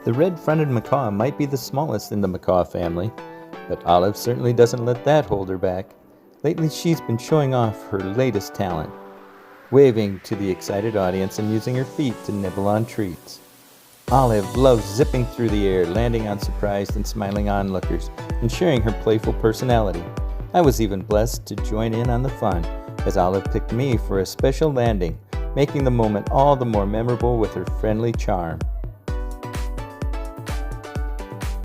The red-fronted macaw might be the smallest in the macaw family, but Olive certainly doesn't let that hold her back. Lately she's been showing off her latest talent, waving to the excited audience and using her feet to nibble on treats. Olive loves zipping through the air, landing on surprised and smiling onlookers, and sharing her playful personality. I was even blessed to join in on the fun, as Olive picked me for a special landing, making the moment all the more memorable with her friendly charm.